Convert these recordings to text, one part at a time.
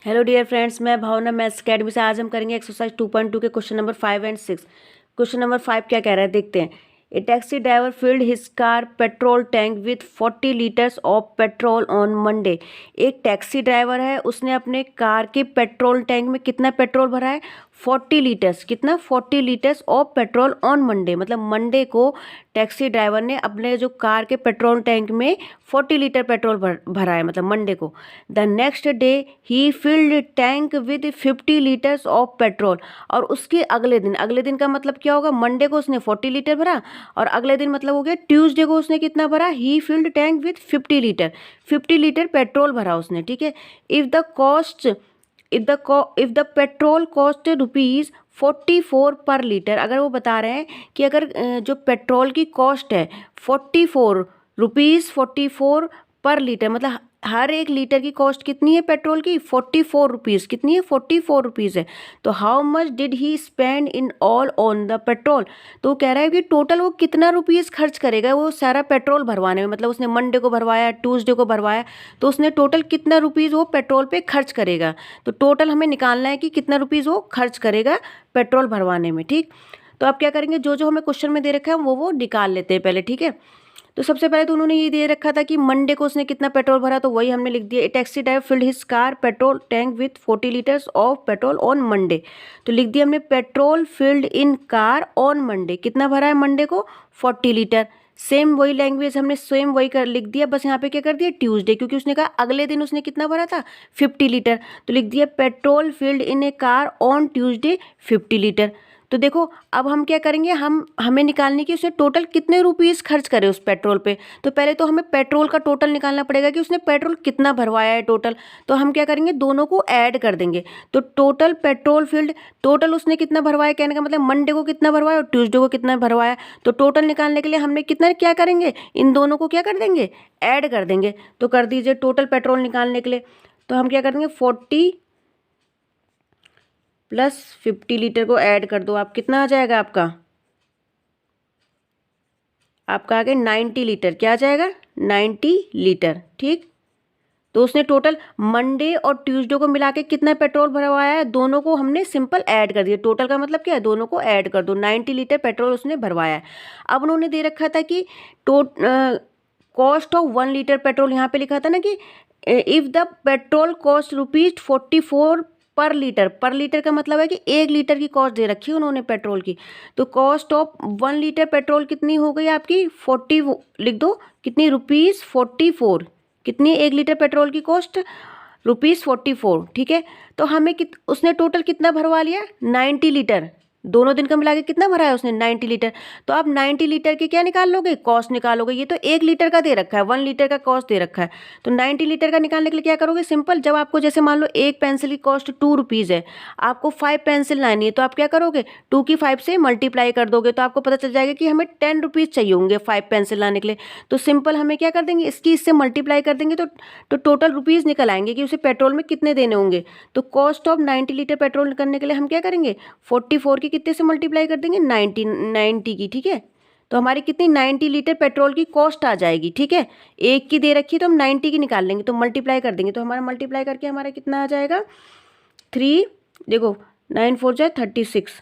Hello dear friends, मैं भावना maths academy से। आज हम करेंगे एक्सरसाइज 2.2 के question number 5 and 6। Question number 5 क्या कह रहा है देखते हैं। A taxi driver filled his car petrol tank with 40 litres of petrol on Monday. एक टैक्सी ड्राइवर है, उसने अपने कार के पेट्रोल टैंक में कितना पेट्रोल भरा है? 40 लीटर्स। कितना? 40 litres of petrol on Monday, मतलब मंडे को टैक्सी ड्राइवर ने अपने जो कार के पेट्रोल टैंक में 40 लीटर पेट्रोल भरा है, मतलब मंडे को। The next day he filled tank with 50 litres of petrol. और उसके अगले दिन का मतलब क्या होगा? मंडे को उसने 40 लीटर भरा और अगले दिन मतलब हो गया ट्यूसडे को उसने कितना भरा? He filled tank with 50 litre petrol भरा उसने। ठीक है। इफ द पेट्रोल कॉस्ट ₹44 पर लीटर, अगर वो बता रहे हैं कि अगर जो पेट्रोल की कॉस्ट है ₹44 पर लीटर, मतलब हर एक लीटर की कॉस्ट कितनी है पेट्रोल की? 44 रुपीज़। कितनी है? 44 रुपीज़ है। तो how much did he spend in all on the petrol? तो वो कह रहा है कि टोटल वो कितना रुपीज़ खर्च करेगा वो सारा पेट्रोल भरवाने में, मतलब उसने मंडे को भरवाया, ट्यूसडे को भरवाया, तो उसने टोटल कितना रुपीज़ वो पेट्रोल पे खर्च करेगा। तो टोटल हमें निकालना है कि कितना रुपीज़ वो खर्च करेगा पेट्रोल भरवाने में। ठीक। तो आप क्या करेंगे, जो जो हमें क्वेश्चन में दे रखा है वो निकाल लेते हैं पहले। ठीक है। तो सबसे पहले तो उन्होंने ये दे रखा था कि मंडे को उसने कितना पेट्रोल भरा, तो वही हमने लिख दिया। A taxi driver filled his car petrol tank with 40 litres of petrol on Monday. तो लिख दिया हमने petrol filled in car on Monday. कितना भरा है मंडे को? 40 लीटर। सेम वही लैंग्वेज हमने सेम वही कर लिख दिया, बस यहाँ पे क्या कर दिया? ट्यूसडे, क्योंकि उसने कहा अगले दिन उसने कितना भरा था? 50 लीटर। तो लिख दिया petrol filled in A car on Tuesday 50 litre. तो देखो अब हम क्या करेंगे, हमें निकालने की उसने टोटल कितने रुपीस खर्च करे उस पेट्रोल पे। तो पहले तो हमें पेट्रोल का टोटल निकालना पड़ेगा कि उसने पेट्रोल कितना भरवाया है टोटल। तो हम क्या करेंगे, दोनों को ऐड कर देंगे। तो टोटल पेट्रोल फील्ड, टोटल उसने कितना भरवाया, कहने का मतलब मंडे को कितना भरवाया और ट्यूसडे को कितना भरवाया। तो टोटल निकालने के लिए हमने कितना क्या करेंगे, इन दोनों को क्या कर देंगे, ऐड कर देंगे। तो कर दीजिए टोटल पेट्रोल निकालने के लिए। तो हम क्या कर देंगे, 40 प्लस 50 लीटर को ऐड कर दो आप, कितना आ जाएगा आपका? आपका आ गया 90 लीटर। क्या आ जाएगा? 90 लीटर। ठीक। तो उसने टोटल मंडे और ट्यूसडे को मिला के कितना पेट्रोल भरवाया है, दोनों को हमने सिंपल ऐड कर दिया। टोटल का मतलब क्या है, दोनों को ऐड कर दो। 90 लीटर पेट्रोल उसने भरवाया है। अब उन्होंने दे रखा था कि कॉस्ट ऑफ 1 लीटर पेट्रोल, यहाँ पे लिखा था ना कि इफ़ द पेट्रोल कॉस्ट ₹44 पर लीटर का मतलब है कि 1 लीटर की कॉस्ट दे रखी है उन्होंने पेट्रोल की। तो कॉस्ट ऑफ 1 लीटर पेट्रोल कितनी हो गई आपकी? 40 लिख दो। कितनी? ₹44। कितनी? 1 लीटर पेट्रोल की कॉस्ट ₹44। ठीक है। तो हमें उसने टोटल कितना भरवा लिया? 90 लीटर। दोनों दिन का मिला के कितना भरा है उसने? 90 लीटर। तो आप 90 लीटर की क्या निकाल लोगे? कॉस्ट निकालोगे। ये तो 1 लीटर का दे रखा है, 1 लीटर का कॉस्ट दे रखा है। तो 90 लीटर का निकालने के लिए क्या करोगे? सिंपल, जब आपको जैसे मान लो एक पेंसिल की कॉस्ट 2 रुपीज़ है, आपको 5 पेंसिल लानी है, तो आप क्या करोगे, 2 की 5 से मल्टीप्लाई कर दोगे, तो आपको पता चल जाएगा कि हमें 10 रुपीज़ चाहिए होंगे 5 पेंसिल लाने के लिए। तो सिंपल हमें क्या कर देंगे, इससे मल्टीप्लाई कर देंगे तो टोटल रुपीज़ निकल आएंगे कि उसे पेट्रोल में कितने देने होंगे। तो कॉस्ट ऑफ 90 लीटर पेट्रोल करने के लिए हम क्या करेंगे, 44 की कितने से मल्टीप्लाई कर देंगे? 90 की। ठीक है। तो हमारी कितनी? 90 लीटर पेट्रोल की कॉस्ट आ जाएगी। ठीक है। एक की दे रखी है तो हम 90 की निकाल लेंगे, तो मल्टीप्लाई कर देंगे। तो हमारा मल्टीप्लाई करके हमारा कितना आ जाएगा? 3, देखो 9 4 जाए 36,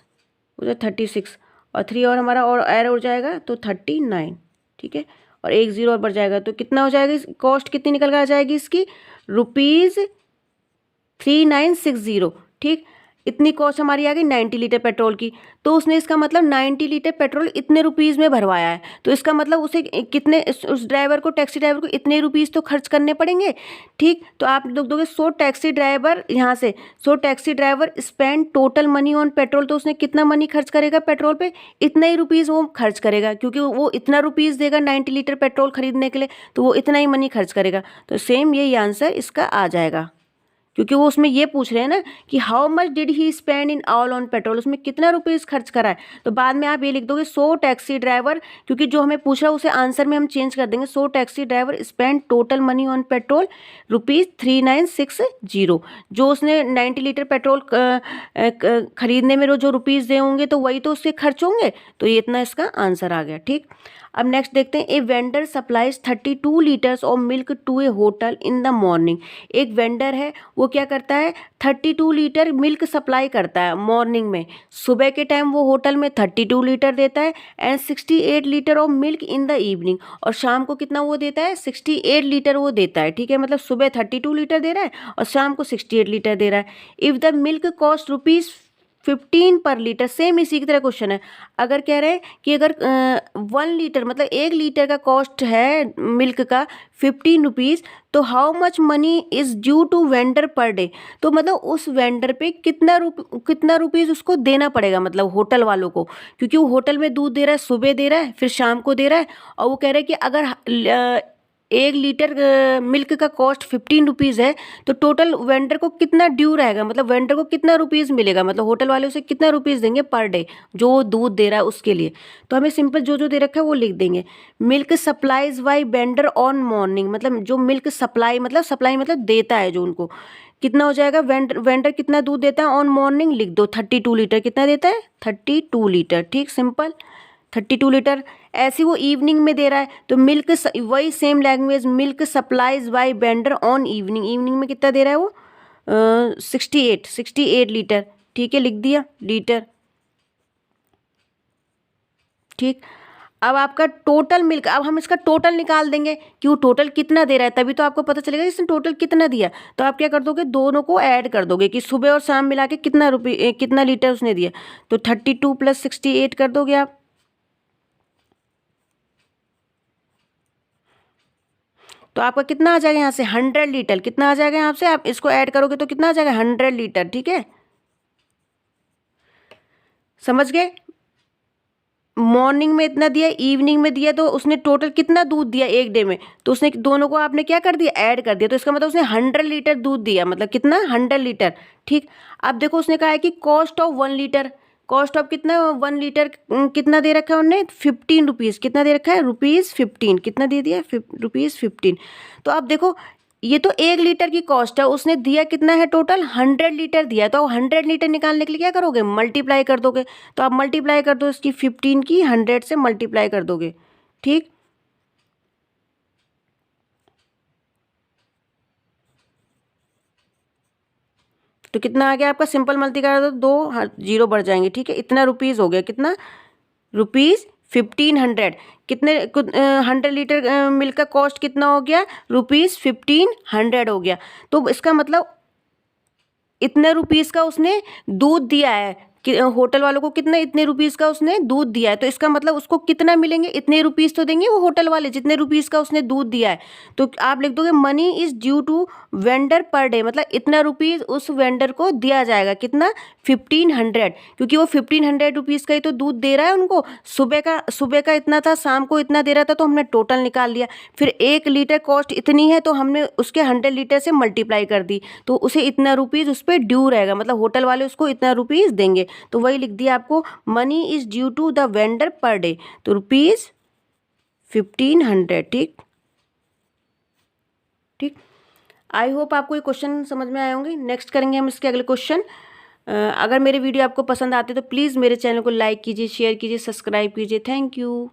हो जाए 36, और 3 और हमारा और ऐड हो जाएगा तो 39। ठीक है। और 1 0 और बढ़ जाएगा तो कितना हो जाएगा? कॉस्ट कितनी निकल कर आ जाएगी इसकी? ₹3960। ठीक। इतनी कॉस्ट हमारी आ गई 90 लीटर पेट्रोल की। तो उसने इसका मतलब 90 लीटर पेट्रोल इतने रुपीज़ में भरवाया है। तो इसका मतलब उसे कितने, उस ड्राइवर को, टैक्सी ड्राइवर को इतने रुपीज़ तो खर्च करने पड़ेंगे। ठीक। तो आप लोग दोगे 100 टैक्सी ड्राइवर, यहाँ से 100 taxi driver spend total money on petrol. तो उसने कितना मनी खर्च करेगा पेट्रोल पे? इतना ही रुपीज़ वो खर्च करेगा, क्योंकि वो इतना रुपीज़ देगा 90 लीटर पेट्रोल खरीदने के लिए, तो वो इतना ही मनी खर्च करेगा। तो सेम यही आंसर इसका आ जाएगा, क्योंकि वो उसमें ये पूछ रहे हैं ना कि how much did he spend in all on petrol, उसमें कितना रुपीज़ खर्च करा है। तो बाद में आप ये लिख दोगे 100 टैक्सी ड्राइवर, क्योंकि जो हमें पूछ रहा है उसे आंसर में हम चेंज कर देंगे। 100 taxi driver spend total money on petrol ₹3960। जो उसने 90 लीटर पेट्रोल खरीदने में जो रुपीज़ दे होंगे तो वही तो उससे खर्च होंगे। तो ये इतना इसका आंसर आ गया। ठीक। अब नेक्स्ट देखते हैं, a vendor supplies 32 litres of milk to a hotel in the morning. एक वेंडर है, वो क्या करता है, 32 लीटर मिल्क सप्लाई करता है मॉर्निंग में। सुबह के टाइम वो होटल में 32 लीटर देता है and 68 litre of milk in the evening. और शाम को कितना वो देता है, 68 लीटर वो देता है, ठीक है। मतलब सुबह 32 लीटर दे रहा है और शाम को 68 लीटर दे रहा है। इफ़ द मिल्क कॉस्ट ₹15 पर लीटर, सेम इसी की तरह क्वेश्चन है। अगर कह रहे हैं कि अगर 1 लीटर मतलब 1 लीटर का कॉस्ट है मिल्क का 15 रुपीज़, तो how much money is due to vendor per day. तो मतलब उस वेंडर पे कितना रुपीज़ उसको देना पड़ेगा, मतलब होटल वालों को, क्योंकि वो होटल में दूध दे रहा है, सुबह दे रहा है, फिर शाम को दे रहा है। और वो कह रहे हैं कि अगर 1 लीटर मिल्क का कॉस्ट 15 रुपीज़ है, तो टोटल वेंडर को कितना ड्यू रहेगा, मतलब वेंडर को कितना रुपीज़ मिलेगा, मतलब होटल वाले उसे कितना रुपीज़ देंगे पर डे जो वो दूध दे रहा है उसके लिए। तो हमें सिंपल जो जो दे रखा है वो लिख देंगे। Milk supplies by vendor on morning, मतलब जो मिल्क सप्लाई मतलब देता है जो उनको, कितना हो जाएगा, वेंडर कितना दूध देता है ऑन मॉर्निंग, लिख दो 32 लीटर। कितना देता है, 32 लीटर, ठीक, सिंपल 32 लीटर। ऐसे वो इवनिंग में दे रहा है, तो मिल्क वही same language, milk supplies by vendor on evening. Evening में कितना दे रहा है वो, 68 लीटर, ठीक है, लिख दिया लीटर, ठीक। अब आपका टोटल मिल्क, अब हम इसका टोटल निकाल देंगे कि वो टोटल कितना दे रहा है, तभी तो आपको पता चलेगा इसने टोटल कितना दिया। तो आप क्या कर दोगे, दोनों को ऐड कर दोगे कि सुबह और शाम मिला के कितना लीटर उसने दिया। तो 32 + 68 कर दोगे आप, तो आपका कितना आ जाएगा यहाँ से, 100 लीटर। कितना आ जाएगा यहाँ से, आप इसको ऐड करोगे तो कितना आ जाएगा, 100 लीटर, ठीक है, समझ गए। मॉर्निंग में इतना दिया, इवनिंग में दिया, तो उसने टोटल कितना दूध दिया एक डे में, तो उसने दोनों को आपने क्या कर दिया, ऐड कर दिया। तो इसका मतलब उसने 100 लीटर दूध दिया, मतलब कितना, 100 लीटर, ठीक। अब देखो उसने कहा है कि cost of 1 litre, cost of कितना, 1 लीटर कितना दे रखा है उन्होंने, 15 रुपीज़। कितना दे रखा है, ₹15, कितना दे दिया, ₹15। तो अब देखो ये तो 1 लीटर की कॉस्ट है, उसने दिया कितना है, टोटल 100 लीटर दिया है। तो 100 लीटर निकालने के लिए क्या करोगे, मल्टीप्लाई कर दोगे। तो आप मल्टीप्लाई कर दो इसकी 15 की 100 से मल्टीप्लाई कर दोगे, ठीक। तो कितना आ गया आपका, सिंपल मल्टीप्लाई कर दो, 2 जीरो बढ़ जाएंगे, ठीक है। इतना रुपीज़ हो गया, कितना, ₹1500। कितने 100 लीटर मिल्क का कॉस्ट कितना हो गया, ₹1500 हो गया। तो इसका मतलब इतने रुपीज़ का उसने दूध दिया है कि होटल वालों को, कितना, इतने रुपीज़ का उसने दूध दिया है। तो इसका मतलब उसको कितना मिलेंगे, इतने रुपीज़ तो देंगे वो होटल वाले जितने रुपीज़ का उसने दूध दिया है। तो आप लिख दोगे money is due to vendor per day, मतलब इतना रुपीज़ उस वेंडर को दिया जाएगा, कितना, 1500, क्योंकि वो 1500 रुपीज़ का ही तो दूध दे रहा है उनको। सुबह का इतना था, शाम को इतना दे रहा था, तो हमने टोटल निकाल लिया। फिर 1 लीटर कॉस्ट इतनी है, तो हमने उसके 100 लीटर से मल्टीप्लाई कर दी, तो उसे इतना रुपीज़ उस पर ड्यू रहेगा, मतलब होटल वाले उसको इतना रुपीज़ देंगे। तो वही लिख दिया आपको, money is due to the vendor per day, तो ₹1500, ठीक, ठीक। आई होप आपको ये क्वेश्चन समझ में आए होंगे। नेक्स्ट करेंगे हम इसके अगले क्वेश्चन। अगर मेरे वीडियो आपको पसंद आते तो प्लीज़ मेरे चैनल को लाइक कीजिए, शेयर कीजिए, सब्सक्राइब कीजिए। Thank you.